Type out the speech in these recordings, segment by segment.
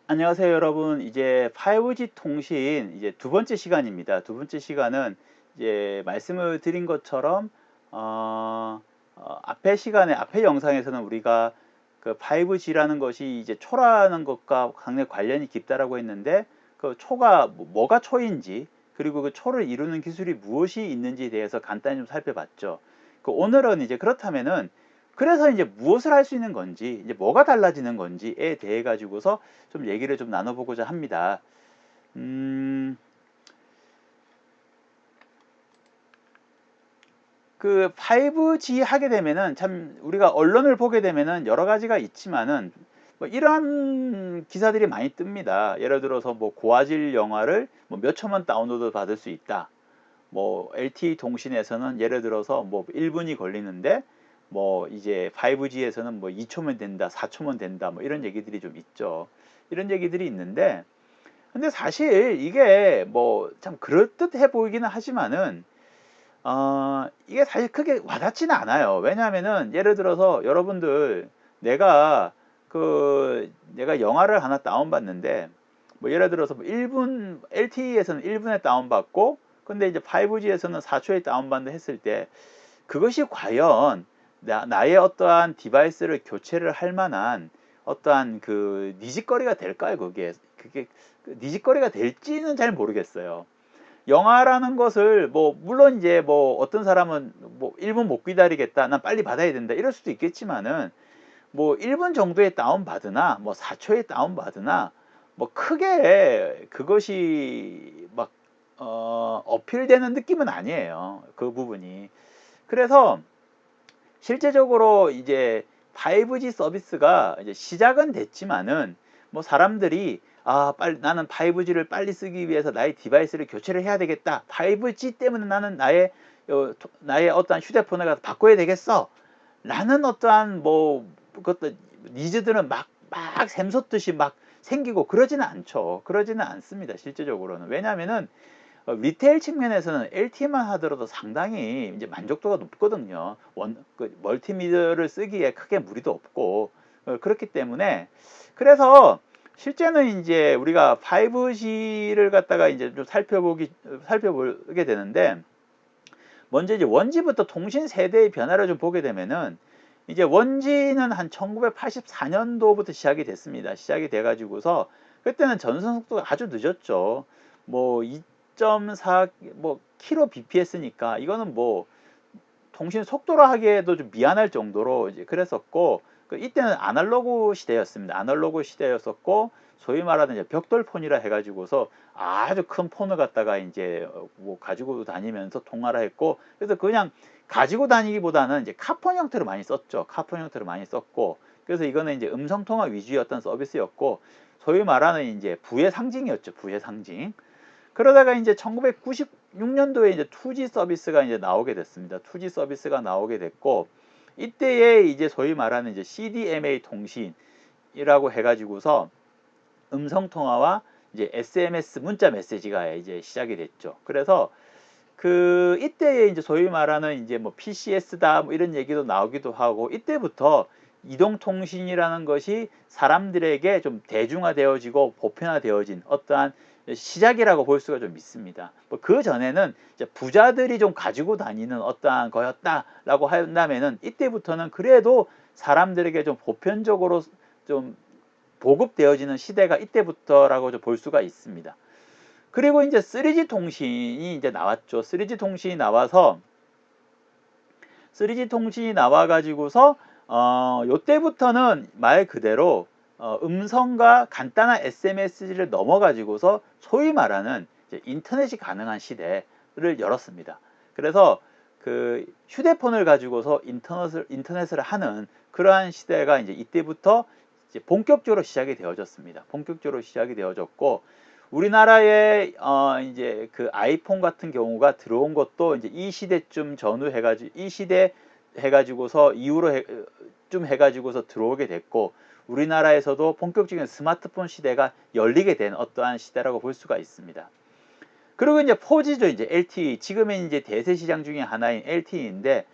안녕하세요, 여러분. 이제 5G 통신 이제 두 번째 시간입니다. 두 번째 시간은 이제 말씀을 드린 것처럼 앞에 시간에 앞에 영상에서는 우리가 그 5G라는 것이 이제 초라는 것과 강력 관련이 깊다라고 했는데 그 초가 뭐가 초인지 그리고 그 초를 이루는 기술이 무엇이 있는지에 대해서 간단히 좀 살펴봤죠. 그 오늘은 이제 그렇다면은 그래서 이제 무엇을 할 수 있는 건지, 이제 뭐가 달라지는 건지에 대해 가지고서 좀 얘기를 좀 나눠보고자 합니다. 그 5G 하게 되면은 참 우리가 언론을 보게 되면은 여러 가지가 있지만은 뭐 이러한 기사들이 많이 뜹니다. 예를 들어서 뭐 고화질 영화를 뭐 몇 초만 다운로드 받을 수 있다. 뭐 LTE 통신에서는 예를 들어서 뭐 1분이 걸리는데 뭐 이제 5G에서는 뭐 2초면 된다, 4초면 된다, 뭐 이런 얘기들이 좀 있죠. 이런 얘기들이 있는데, 근데 사실 이게 뭐 참 그럴듯해 보이기는 하지만은 이게 사실 크게 와닿지는 않아요. 왜냐하면은 예를 들어서 여러분들 내가 내가 영화를 하나 다운받는데 뭐 예를 들어서 뭐 1분 LTE에서는 1분에 다운받고 근데 이제 5G에서는 4초에 다운받는다 했을 때 그것이 과연 나의 어떠한 디바이스를 교체를 할 만한 어떠한 그 니짓거리가 될까요? 그게 그 니짓거리가 될지는 잘 모르겠어요. 영화라는 것을 뭐 물론 이제 뭐 어떤 사람은 뭐 1분 못 기다리겠다, 난 빨리 받아야 된다 이럴 수도 있겠지만은 뭐 1분 정도에 다운 받으나 뭐 4초에 다운 받으나 뭐 크게 그것이 막 어필되는 느낌은 아니에요, 그 부분이. 그래서 실제적으로 이제 5G 서비스가 이제 시작은 됐지만은 뭐 사람들이 빨리 나는 5G를 빨리 쓰기 위해서 나의 디바이스를 교체를 해야 되겠다. 5G 때문에 나는 나의 어떠한 휴대폰을 갖다 바꿔야 되겠어. 라는 어떠한 뭐 그것도 니즈들은 막 샘솟듯이 막 생기고 그러지는 않죠. 그러지는 않습니다. 실제적으로는. 왜냐하면은 리테일 측면에서는 LTE만 하더라도 상당히 이제 만족도가 높거든요. 멀티미디어를 쓰기에 크게 무리도 없고 그렇기 때문에 그래서 실제는 이제 우리가 5G를 갖다가 이제 좀 살펴보게 되는데 먼저 이제 원지부터 통신 세대의 변화를 좀 보게 되면은 이제 원지는 한 1984년도부터 시작이 됐습니다. 시작이 돼가지고서 그때는 전송 속도가 아주 늦었죠. 뭐 2.4 뭐 kbps니까 이거는 뭐 통신 속도로 하기에도 좀 미안할 정도로 이제 그랬었고 이때는 아날로그 시대였습니다. 아날로그 시대였었고 소위 말하는 이제 벽돌폰이라 해가지고서 아주 큰 폰을 갖다가 이제 뭐 가지고 다니면서 통화를 했고 그래서 그냥 가지고 다니기보다는 이제 카폰 형태로 많이 썼죠. 카폰 형태로 많이 썼고 그래서 이거는 이제 음성 통화 위주였던 서비스였고 소위 말하는 이제 부의 상징이었죠. 부의 상징. 그러다가 이제 1996년도에 이제 2G 서비스가 이제 나오게 됐습니다. 2G 서비스가 나오게 됐고 이때에 이제 소위 말하는 이제 CDMA 통신이라고 해가지고서 음성 통화와 이제 SMS 문자 메시지가 이제 시작이 됐죠. 그래서 그 이때에 이제 소위 말하는 이제 뭐 PCS다 뭐 이런 얘기도 나오기도 하고 이때부터 이동통신이라는 것이 사람들에게 좀 대중화되어지고 보편화되어진 어떠한 시작이라고 볼 수가 좀 있습니다. 뭐그 전에는 이제 부자들이 좀 가지고 다니는 어떠한 거였다라고 한다면은 이때부터는 그래도 사람들에게 좀 보편적으로 좀 보급되어지는 시대가 이때부터라고 좀 볼 수가 있습니다. 그리고 이제 3G 통신이 이제 나왔죠. 3G 통신이 나와서 3G 통신이 나와가지고서 요때부터는 말 그대로 음성과 간단한 SMS를 넘어가지고서 소위 말하는 이제 인터넷이 가능한 시대를 열었습니다. 그래서 그 휴대폰을 가지고서 인터넷을 하는 그러한 시대가 이제 이때부터 이제 본격적으로 시작이 되어졌습니다. 본격적으로 시작이 되어졌고 우리나라에 이제 그 아이폰 같은 경우가 들어온 것도 이제 이 시대쯤 전후해가지고 이 시대 해가지고서 이후로 좀 해가지고서 들어오게 됐고 우리나라에서도 본격적인 스마트폰 시대가 열리게 된 어떠한 시대라고 볼 수가 있습니다. 그리고 이제 4G죠. 이제 LTE 지금의 이제 대세 시장 중에 하나인 LTE인데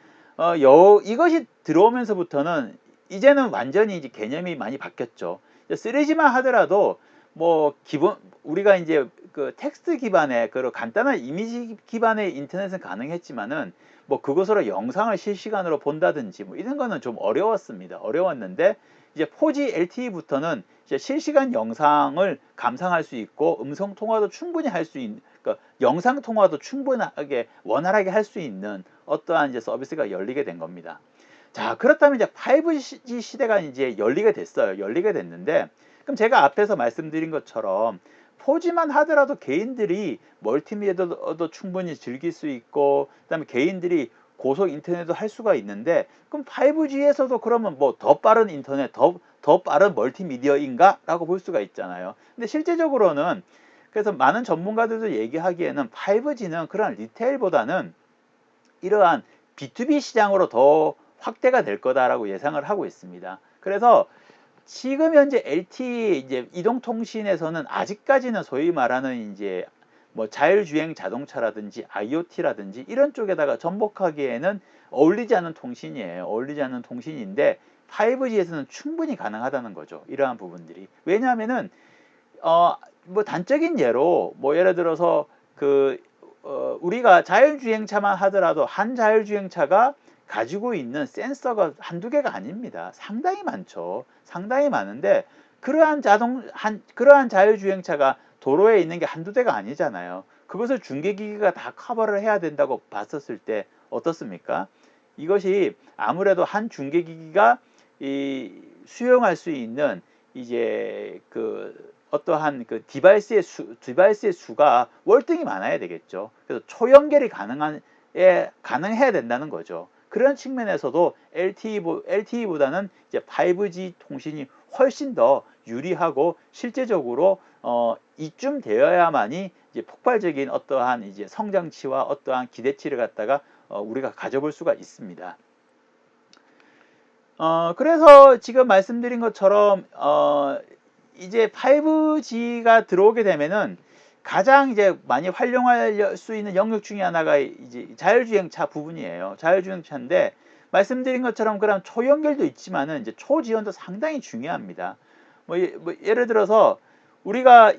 이것이 들어오면서부터는 이제는 완전히 이제 개념이 많이 바뀌었죠. 3G만 하더라도 뭐 기본 우리가 이제 그 텍스트 기반의 그런 간단한 이미지 기반의 인터넷은 가능했지만은 뭐 그것으로 영상을 실시간으로 본다든지 뭐 이런 거는 좀 어려웠습니다. 어려웠는데 이제 4G LTE부터는 이제 실시간 영상을 감상할 수 있고 음성 통화도 충분히 할 수 있는, 그러니까 영상 통화도 충분하게 원활하게 할 수 있는 어떠한 이제 서비스가 열리게 된 겁니다. 자, 그렇다면 이제 5G 시대가 이제 열리게 됐어요. 열리게 됐는데, 그럼 제가 앞에서 말씀드린 것처럼 4G만 하더라도 개인들이 멀티미디어도 충분히 즐길 수 있고, 그다음에 개인들이 고속 인터넷도 할 수가 있는데, 그럼 5G에서도 그러면 뭐 더 빠른 인터넷, 더 빠른 멀티미디어인가? 라고 볼 수가 있잖아요. 근데 실제적으로는 그래서 많은 전문가들도 얘기하기에는 5G는 그런 리테일보다는 이러한 B2B 시장으로 더 확대가 될 거다라고 예상을 하고 있습니다. 그래서 지금 현재 LTE 이제 이동통신에서는 아직까지는 소위 말하는 이제 뭐 자율주행 자동차라든지 IoT라든지 이런 쪽에다가 접목하기에는 어울리지 않는 통신이에요. 어울리지 않는 통신인데 5G에서는 충분히 가능하다는 거죠. 이러한 부분들이. 왜냐하면은 뭐 단적인 예로 뭐 예를 들어서 그 우리가 자율주행차만 하더라도 한 자율주행차가 가지고 있는 센서가 한두 개가 아닙니다. 상당히 많죠. 상당히 많은데 그러한 자율주행차가 도로에 있는 게 한두 대가 아니잖아요. 그것을 중계기기가 다 커버를 해야 된다고 봤었을 때 어떻습니까? 이것이 아무래도 한 중계기기가 수용할 수 있는 이제 그 어떠한 그 디바이스의 수가 월등히 많아야 되겠죠. 그래서 초연결이 가능해야 된다는 거죠. 그런 측면에서도 LTE보다는 이제 5G 통신이 훨씬 더 유리하고 실제적으로 이쯤 되어야만이 이제 폭발적인 어떠한 이제 성장치와 어떠한 기대치를 갖다가 우리가 가져볼 수가 있습니다. 그래서 지금 말씀드린 것처럼 이제 5G가 들어오게 되면은 가장 이제 많이 활용할 수 있는 영역 중에 하나가 이제 자율주행차 부분이에요. 자율주행차인데 말씀드린 것처럼 그런 초연결도 있지만은 이제 초지연도 상당히 중요합니다. 뭐 예를 들어서 우리가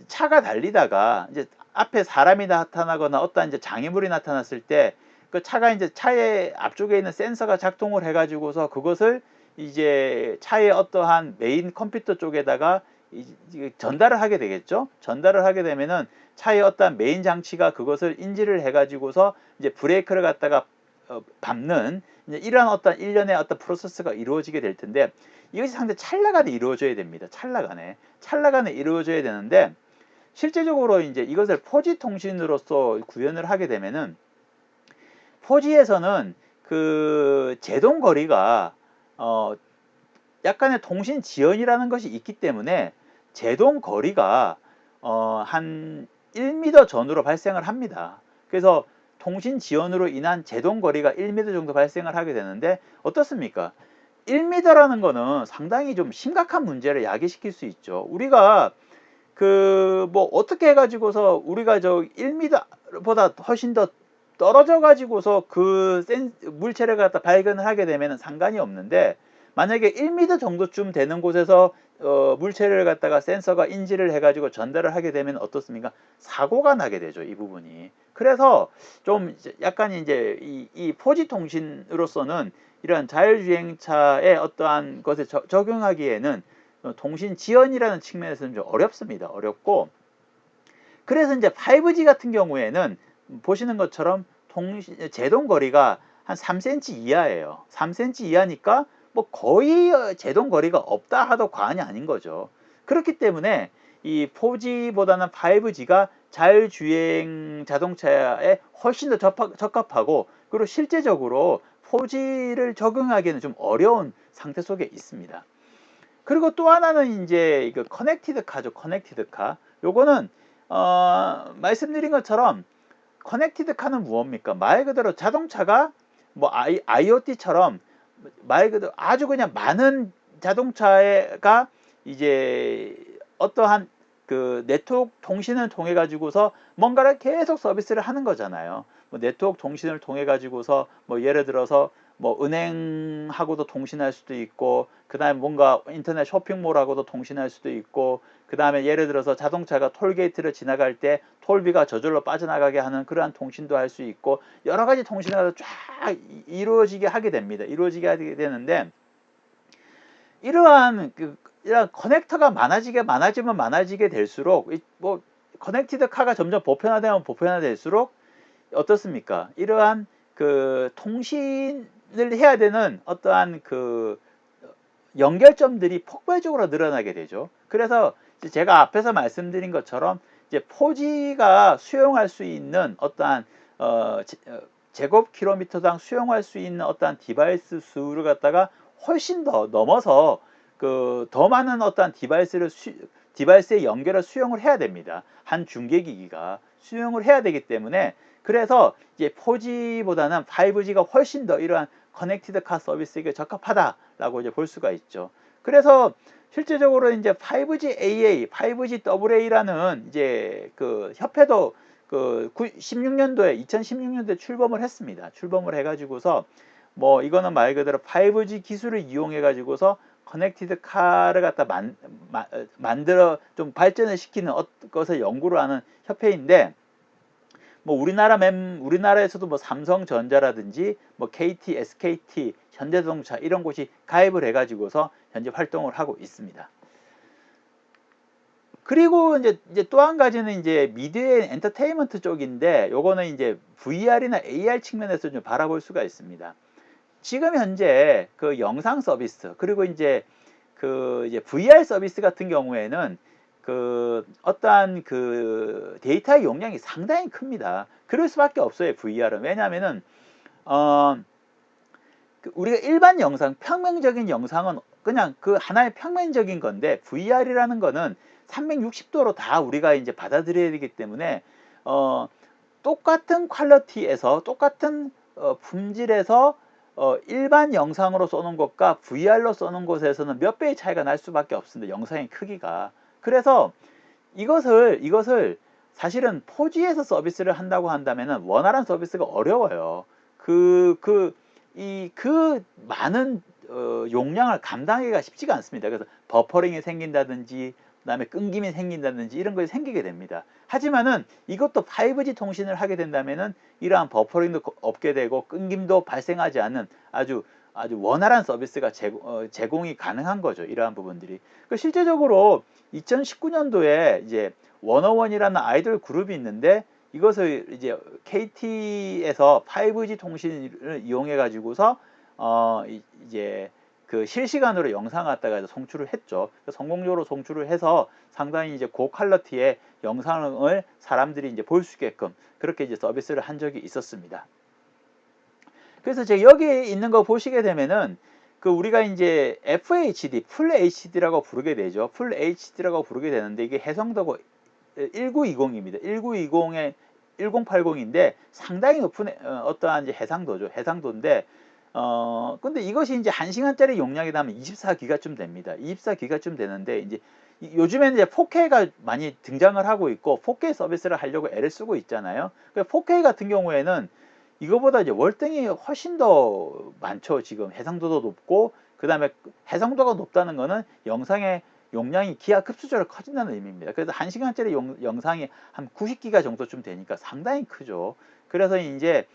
차가 달리다가 이제 앞에 사람이 나타나거나 어떠한 이제 장애물이 나타났을 때 그 차가 이제 차의 앞쪽에 있는 센서가 작동을 해가지고서 그것을 이제 차의 어떠한 메인 컴퓨터 쪽에다가 전달을 하게 되겠죠. 전달을 하게 되면은 차의 어떠한 메인 장치가 그것을 인지를 해가지고서 이제 브레이크를 갖다가 밟는 이러한 어떤 일련의 어떤 프로세스가 이루어지게 될 텐데 이것이 상당히 찰나간에 이루어져야 됩니다. 찰나간에 이루어져야 되는데 실제적으로 이제 이것을 4G 통신으로서 구현을 하게 되면은 4G에서는 그 제동 거리가 약간의 통신 지연이라는 것이 있기 때문에 제동 거리가 한 1m 전후로 발생을 합니다. 그래서 통신 지연으로 인한 제동 거리가 1m 정도 발생을 하게 되는데 어떻습니까? 1m라는 거는 상당히 좀 심각한 문제를 야기시킬 수 있죠. 우리가 그 뭐 어떻게 해가지고서 우리가 저 1m보다 훨씬 더 떨어져 가지고서 그 물체를 갖다 발견을 하게 되면 상관이 없는데 만약에 1m 정도쯤 되는 곳에서 물체를 갖다가 센서가 인지를 해가지고 전달을 하게 되면 어떻습니까? 사고가 나게 되죠, 이 부분이. 그래서 좀 약간 이제 이 4G 통신으로서는 이러한 자율주행차의 어떠한 것에 적용하기에는 통신 지연이라는 측면에서는 좀 어렵습니다. 어렵고 그래서 이제 5G 같은 경우에는 보시는 것처럼 제동 거리가 한 3cm 이하예요. 3cm 이하니까 뭐 거의 제동 거리가 없다 하도 과언이 아닌 거죠. 그렇기 때문에 이 4G보다는 5G가 자율주행 자동차에 훨씬 더 적합하고 그리고 실제적으로 4G를 적용하기에는 좀 어려운 상태 속에 있습니다. 그리고 또 하나는 이제 이거 커넥티드 카죠. 커넥티드 카. 요거는 말씀드린 것처럼 커넥티드 카는 무엇입니까? 말 그대로 자동차가 뭐 IoT처럼 말 그대로 아주 그냥 많은 자동차가 이제 어떠한 그 네트워크 통신을 통해 가지고서 뭔가를 계속 서비스를 하는 거잖아요. 뭐 네트워크 통신을 통해 가지고서 뭐 예를 들어서 뭐 은행하고도 통신할 수도 있고, 그 다음에 뭔가 인터넷 쇼핑몰하고도 통신할 수도 있고, 그 다음에 예를 들어서 자동차가 톨게이트를 지나갈 때 톨비가 저절로 빠져나가게 하는 그러한 통신도 할 수 있고, 여러 가지 통신을 쫙 이루어지게 하게 됩니다. 이루어지게 하게 되는데, 이러한 커넥터가 많아지게 될수록, 뭐 커넥티드 카가 점점 보편화되면 보편화될수록 어떻습니까? 이러한 그 통신을 해야 되는 어떠한 그 연결점들이 폭발적으로 늘어나게 되죠. 그래서 제가 앞에서 말씀드린 것처럼 이제 4G가 수용할 수 있는 어떠한 제곱킬로미터당 수용할 수 있는 어떠한 디바이스 수를 갖다가 훨씬 더 넘어서 그 더 많은 어떠한 디바이스의 연결을 수용을 해야 됩니다. 한 중계기기가 수용을 해야 되기 때문에, 그래서 이제 4G보다는 5G가 훨씬 더 이러한 커넥티드 카 서비스에게 적합하다라고 이제 볼 수가 있죠. 그래서 실제적으로 이제 5G AA, 5G AA라는 이제 그 협회도 그 2016년도에 출범을 했습니다. 출범을 해가지고서 뭐 이거는 말 그대로 5G 기술을 이용해 가지고서 커넥티드 카를 갖다 만들어 좀 발전을 시키는 것을 연구를 하는 협회인데, 뭐 우리나라에서도 뭐 삼성전자라든지 뭐 KT, SKT, 현대자동차 이런 곳이 가입을 해가지고서 현재 활동을 하고 있습니다. 그리고 이제 또 한 가지는 이제 미디어 엔터테인먼트 쪽인데, 요거는 이제 VR이나 AR 측면에서 좀 바라볼 수가 있습니다. 지금 현재 그 영상 서비스, 그리고 이제 그 이제 VR 서비스 같은 경우에는 그 어떠한 그 데이터의 용량이 상당히 큽니다. 그럴 수밖에 없어요, VR은. 왜냐하면은 우리가 일반 영상, 평면적인 영상은 그냥 그 하나의 평면적인 건데, VR이라는 거는 360도로 다 우리가 이제 받아들여야 되기 때문에 똑같은 퀄리티에서 똑같은 품질에서 일반 영상으로 쏘는 것과 VR로 쏘는 것에서는 몇 배의 차이가 날 수밖에 없습니다. 영상의 크기가. 그래서 이것을 사실은 4G에서 서비스를 한다고 한다면은 원활한 서비스가 어려워요. 그 많은 용량을 감당하기가 쉽지가 않습니다. 그래서 버퍼링이 생긴다든지, 그다음에 끊김이 생긴다든지 이런 것이 생기게 됩니다. 하지만은 이것도 5G 통신을 하게 된다면은 이러한 버퍼링도 없게 되고 끊김도 발생하지 않는 아주 원활한 서비스가 제공이 가능한 거죠. 이러한 부분들이. 실제적으로 2019년도에 이제 워너원이라는 아이돌 그룹이 있는데, 이것을 이제 KT에서 5G 통신을 이용해 가지고서 이제 그 실시간으로 영상을 갖다가 송출을 했죠. 성공적으로 송출을 해서 상당히 이제 고퀄리티의 영상을 사람들이 이제 볼 수 있게끔 그렇게 이제 서비스를 한 적이 있었습니다. 그래서 제가 여기에 있는 거 보시게 되면은 그 우리가 이제 FHD, 풀 HD라고 부르게 되죠. 풀 HD라고 부르게 되는데, 이게 해상도가 1920입니다. 1920에 1080인데 상당히 높은 어떠한 이제 해상도죠. 해상도인데 근데 이것이 이제 1시간짜리 용량이 나면 24기가쯤 됩니다. 24기가쯤 되는데, 이제 요즘에는 이제 4K가 많이 등장을 하고 있고 4K 서비스를 하려고 애를 쓰고 있잖아요. 4K 같은 경우에는 이거보다 이제 월등히 훨씬 더 많죠. 지금 해상도도 높고, 그 다음에 해상도가 높다는 거는 영상의 용량이 기하급수적으로 커진다는 의미입니다. 그래서 1시간짜리 영상이 한 90기가 정도쯤 되니까 상당히 크죠. 그래서 이제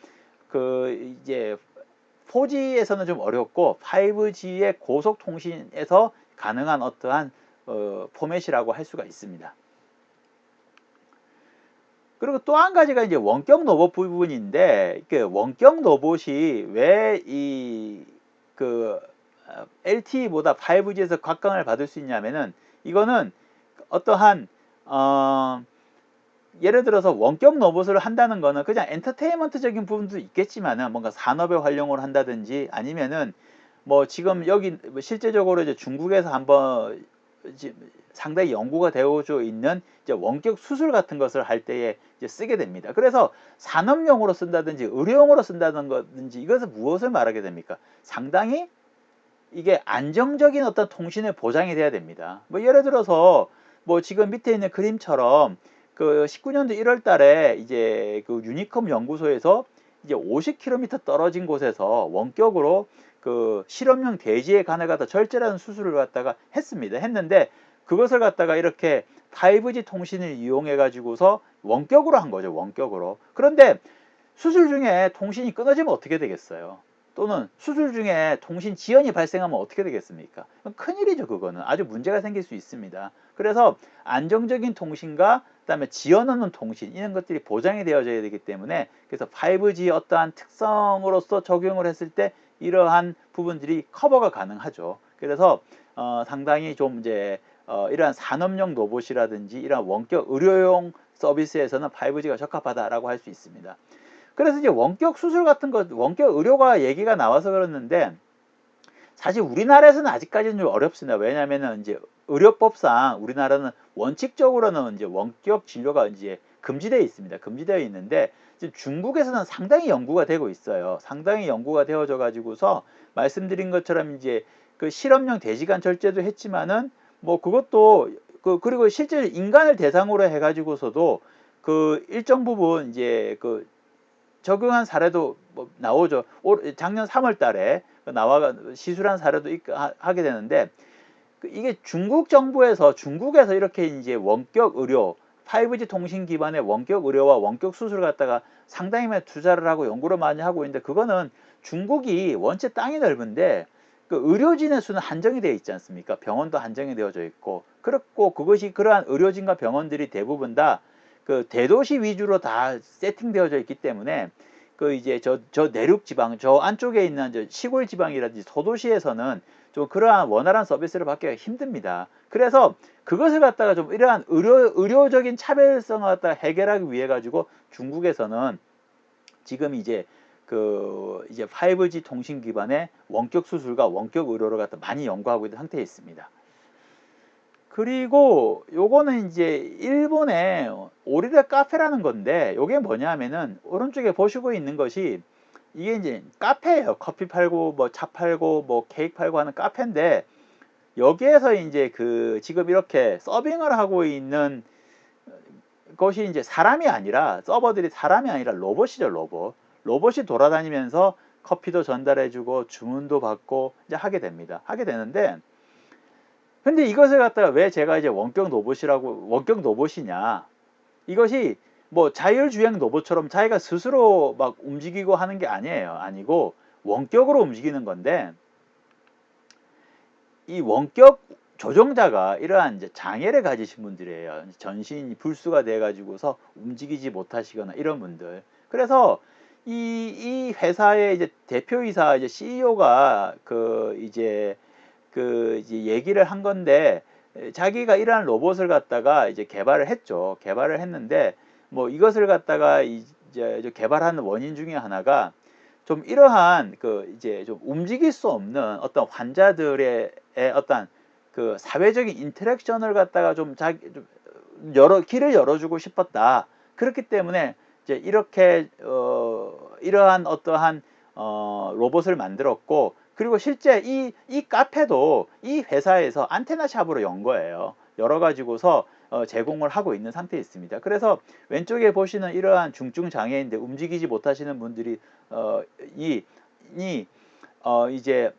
4G에서는 좀 어렵고 5G의 고속 통신에서 가능한 어떠한 포맷이라고 할 수가 있습니다. 그리고 또 한 가지가 이제 원격 로봇 부분인데, 그 원격 로봇이 왜 LTE보다 5G에서 각광을 받을 수 있냐면은, 이거는 어떠한 예를 들어서 원격 로봇을 한다는 거는 그냥 엔터테인먼트적인 부분도 있겠지만은, 뭔가 산업에 활용을 한다든지, 아니면은 뭐 지금 여기 실제적으로 이제 중국에서 한번 상당히 연구가 되어져 있는 이제 원격 수술 같은 것을 할 때에 이제 쓰게 됩니다. 그래서 산업용으로 쓴다든지 의료용으로 쓴다든지, 이것은 무엇을 말하게 됩니까? 상당히 이게 안정적인 어떤 통신의 보장이 돼야 됩니다. 뭐 예를 들어서 뭐 지금 밑에 있는 그림처럼 그 19년도 1월 달에 이제 그 유니컴 연구소에서 이제 50km 떨어진 곳에서 원격으로 그 실험용 돼지의 간을 갖다 절제라는 수술을 갖다가 했습니다. 했는데 그것을 갖다가 이렇게 5G 통신을 이용해 가지고서 원격으로 한 거죠. 원격으로. 그런데 수술 중에 통신이 끊어지면 어떻게 되겠어요? 또는 수술 중에 통신 지연이 발생하면 어떻게 되겠습니까? 큰일이죠. 그거는 아주 문제가 생길 수 있습니다. 그래서 안정적인 통신과 그다음에 지연 없는 통신 이런 것들이 보장이 되어져야 되기 때문에 그래서 5G 어떠한 특성으로서 적용을 했을 때 이러한 부분들이 커버가 가능하죠. 그래서 상당히 좀 이제 이러한 산업용 로봇이라든지 이러한 원격 의료용 서비스에서는 5G가 적합하다라고 할 수 있습니다. 그래서 이제 원격 수술 같은 것, 원격 의료가 얘기가 나와서 그러는데 사실 우리나라에서는 아직까지는 좀 어렵습니다. 왜냐하면은 이제 의료법상 우리나라는 원칙적으로는 이제 원격 진료가 이제 금지되어 있습니다. 금지되어 있는데 지금 중국에서는 상당히 연구가 되고 있어요. 상당히 연구가 되어져 가지고서 말씀드린 것처럼 이제 그 실험용 돼지간 절제도 했지만은 뭐 그것도 그리고 실제 인간을 대상으로 해 가지고서도 그 일정 부분 이제 그 적용한 사례도 뭐 나오죠. 작년 3월 달에 나와 시술한 사례도 하게 되는데 이게 중국에서 이렇게 이제 원격 의료 5G 통신 기반의 원격 의료와 원격 수술을 갖다가 상당히 많이 투자를 하고 연구를 많이 하고 있는데 그거는 중국이 원체 땅이 넓은데 그 의료진의 수는 한정이 되어 있지 않습니까? 병원도 한정이 되어져 있고 그렇고 그것이 그러한 의료진과 병원들이 대부분 다 그 대도시 위주로 다 세팅되어져 있기 때문에 그 이제 저 내륙 지방 저 안쪽에 있는 저 시골 지방이라든지 소도시에서는 좀 그러한 원활한 서비스를 받기가 힘듭니다. 그래서 그것을 갖다가 좀 이러한 의료적인 차별성을 갖다가 해결하기 위해 가지고 중국에서는 지금 이제 그 이제 5G 통신 기반의 원격 수술과 원격 의료를 갖다 많이 연구하고 있는 상태에 있습니다. 그리고 요거는 이제 일본의 오리레 카페라는 건데 요게 뭐냐면은 오른쪽에 보시고 있는 것이 이게 이제 카페예요. 커피 팔고 뭐 차 팔고 뭐 케이크 팔고 하는 카페인데 여기에서 이제 그 지금 이렇게 서빙을 하고 있는 것이 이제 사람이 아니라 서버들이 사람이 아니라 로봇이죠. 로봇이 돌아다니면서 커피도 전달해주고 주문도 받고 이제 하게 됩니다. 하게 되는데 근데 이것을 갖다가 왜 제가 이제 원격 로봇이냐 이것이 뭐 자율주행 로봇처럼 자기가 스스로 막 움직이고 하는 게 아니고 원격으로 움직이는 건데 이 원격 조종자가 이러한 이제 장애를 가지신 분들이에요. 전신이 불수가 돼 가지고서 움직이지 못하시거나 이런 분들. 그래서 이 회사의 이제 대표이사 이제 CEO가 이제 얘기를 한 건데 자기가 이러한 로봇을 갖다가 이제 개발을 했죠. 개발을 했는데 뭐 이것을 갖다가 이제 개발하는 원인 중에 하나가 좀 이러한 그 이제 좀 움직일 수 없는 어떤 환자들의 어떤 그 사회적인 인터랙션을 갖다가 좀 길을 열어주고 싶었다. 그렇기 때문에 이제 이렇게 이러한 어떠한 로봇을 만들었고 그리고 실제 이 카페도 이 회사에서 안테나 샵으로 연 거예요. 열어 가지고서 제공을 하고 있는 상태에 있습니다. 그래서 왼쪽에 보시는 이러한 중증 장애인들 움직이지 못하시는 분들이 이제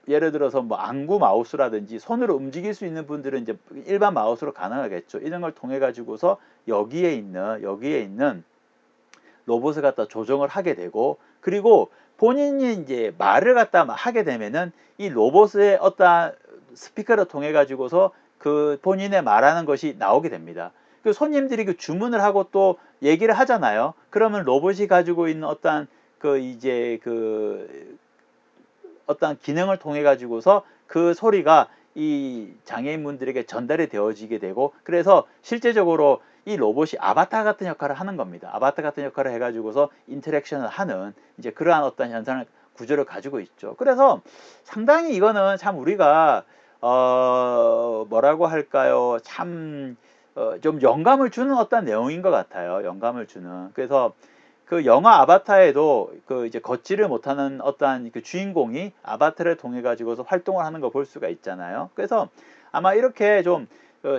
예를 들어서 뭐 안구 마우스라든지 손으로 움직일 수 있는 분들은 이제 일반 마우스로 가능하겠죠. 이런 걸 통해 가지고서 여기에 있는 로봇을 갖다 조정을 하게 되고 그리고 본인이 이제 말을 갖다 하게 되면은 이 로봇의 어떠한 스피커를 통해 가지고서 그 본인의 말하는 것이 나오게 됩니다. 그 손님들이 그 주문을 하고 또 얘기를 하잖아요. 그러면 로봇이 가지고 있는 어떠한 어떤 기능을 통해 가지고서 그 소리가 이 장애인분들에게 전달이 되어지게 되고 그래서 실제적으로 이 로봇이 아바타 같은 역할을 하는 겁니다. 아바타 같은 역할을 해가지고서 인터랙션을 하는 이제 그러한 어떤 현상을 구조를 가지고 있죠. 그래서 상당히 이거는 참 우리가 뭐라고 할까요? 참 좀 영감을 주는 어떤 내용인 것 같아요. 영감을 주는. 그래서 그 영화 아바타에도 그 이제 걷지를 못하는 어떠한 그 주인공이 아바타를 통해 가지고서 활동을 하는 거 볼 수가 있잖아요. 그래서 아마 이렇게 좀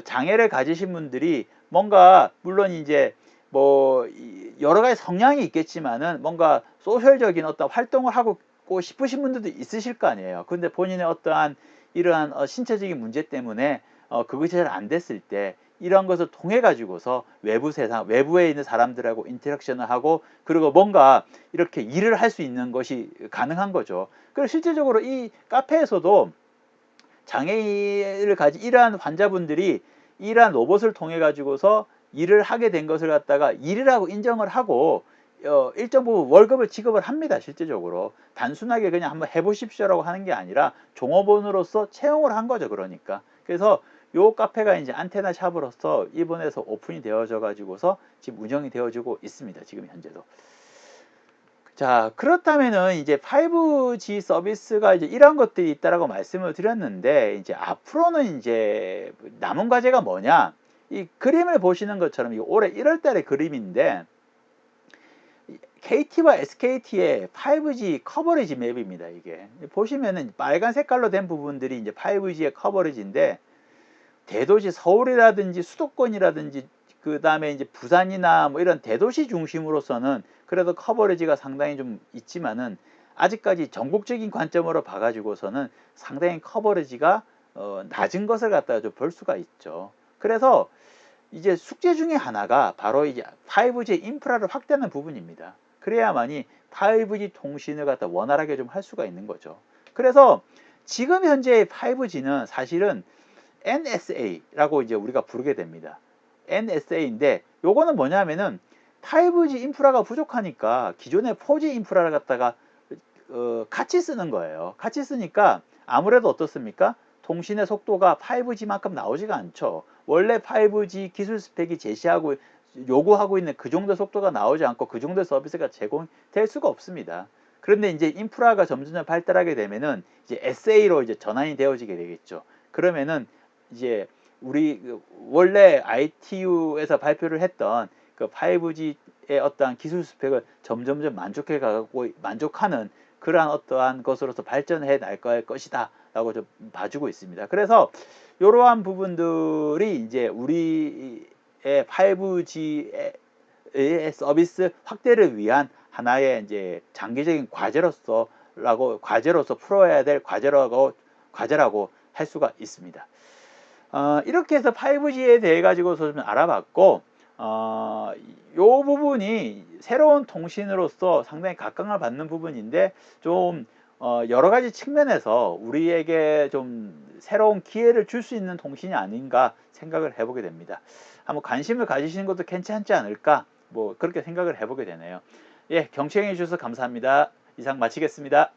장애를 가지신 분들이 뭔가 물론 이제 뭐 여러 가지 성향이 있겠지만은 뭔가 소셜적인 어떤 활동을 하고 싶으신 분들도 있으실 거 아니에요. 근데 본인의 어떠한 이러한 신체적인 문제 때문에 그것이 잘 안 됐을 때 이런 것을 통해 가지고서 외부 세상, 외부에 있는 사람들하고 인터랙션을 하고 그리고 뭔가 이렇게 일을 할 수 있는 것이 가능한 거죠. 그리고 실질적으로 이 카페에서도 장애를 가진 이러한 환자분들이 이러한 로봇을 통해 가지고서 일을 하게 된 것을 갖다가 일이라고 인정을 하고 일정 부분 월급을 지급을 합니다. 실제적으로 단순하게 그냥 한번 해보십시오라고 하는 게 아니라 종업원으로서 채용을 한 거죠. 그러니까 그래서 요 카페가 이제 안테나 샵으로서 일본에서 오픈이 되어져 가지고서 지금 운영이 되어지고 있습니다. 지금 현재도. 자, 그렇다면은 이제 5G 서비스가 이제 이런 것들이 있다라고 말씀을 드렸는데, 이제 앞으로는 이제 남은 과제가 뭐냐? 이 그림을 보시는 것처럼 이 올해 1월 달의 그림인데, KT와 SKT의 5G 커버리지 맵입니다, 이게. 보시면은 빨간 색깔로 된 부분들이 이제 5G의 커버리지인데, 대도시 서울이라든지 수도권이라든지 그 다음에 이제 부산이나 뭐 이런 대도시 중심으로서는 그래도 커버리지가 상당히 좀 있지만은 아직까지 전국적인 관점으로 봐가지고서는 상당히 커버리지가 낮은 것을 갖다가 좀 볼 수가 있죠. 그래서 이제 숙제 중에 하나가 바로 이제 5G 인프라를 확대하는 부분입니다. 그래야만이 5G 통신을 갖다 원활하게 좀 할 수가 있는 거죠. 그래서 지금 현재의 5G는 사실은 NSA라고 이제 우리가 부르게 됩니다. NSA인데 요거는 뭐냐면은 5G 인프라가 부족하니까 기존의 4G 인프라를 갖다가 같이 쓰는 거예요. 같이 쓰니까 아무래도 어떻습니까? 통신의 속도가 5G만큼 나오지가 않죠. 원래 5G 기술 스펙이 제시하고 요구하고 있는 그 정도 속도가 나오지 않고 그 정도 서비스가 제공될 수가 없습니다. 그런데 이제 인프라가 점점 발달하게 되면은 이제 SA로 이제 전환이 되어지게 되겠죠. 그러면은 이제 우리 원래 ITU에서 발표를 했던 그 5G의 어떠한 기술 스펙을 점점점 만족해 가고 만족하는 그러한 어떠한 것으로서 발전해 나갈 것이다 라고 좀 봐주고 있습니다. 그래서 이러한 부분들이 이제 우리의 5G의 서비스 확대를 위한 하나의 이제 장기적인 과제로서 풀어야 될 과제라고 할 수가 있습니다. 이렇게 해서 5G에 대해 가지고서 좀 알아봤고, 요 부분이 새로운 통신으로서 상당히 각광을 받는 부분인데, 좀, 여러 가지 측면에서 우리에게 좀 새로운 기회를 줄 수 있는 통신이 아닌가 생각을 해보게 됩니다. 한번 관심을 가지시는 것도 괜찮지 않을까? 뭐, 그렇게 생각을 해보게 되네요. 예, 경청해 주셔서 감사합니다. 이상 마치겠습니다.